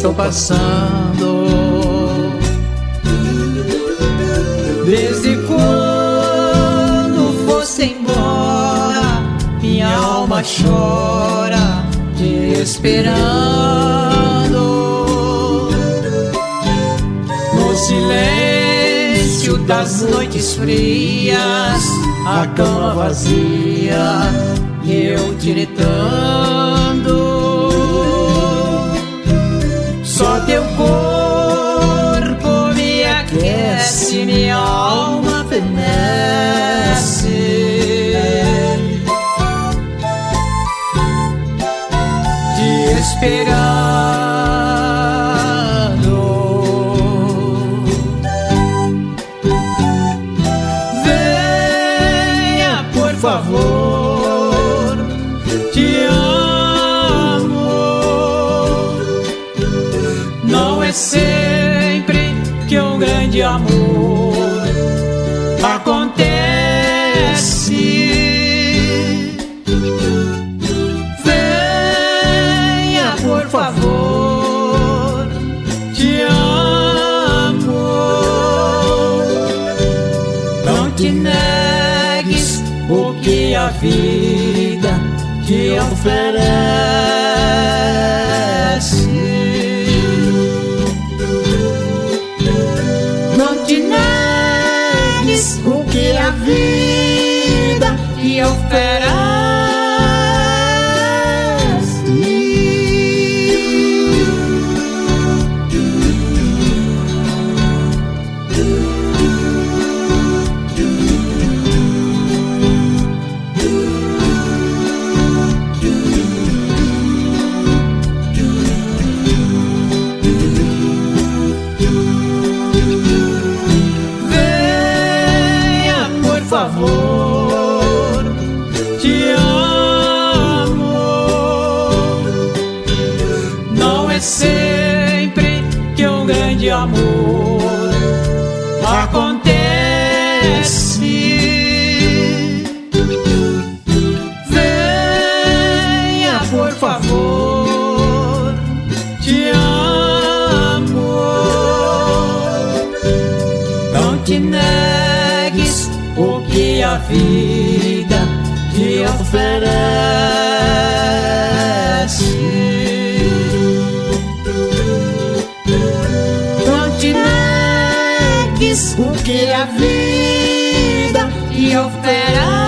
estou passando. Desde quando foste embora, minha alma chora te esperando. No silêncio das noites frias, a cama vazia, eu te gritando. Só teu corpo me aquece, minha alma fenece. Te esperando. Venha, por favor, te amo. Não é sempre que um grande amor acontece. Venha, por favor, te amo. Não te negues o que a vida te oferece. Não te negues o que a vida te oferece. Por favor, te amo. Não é sempre que um grande amor acontece. Venha, por favor, te amo. Não te negues o que a vida te oferece. Não te negues o que a vida te oferece.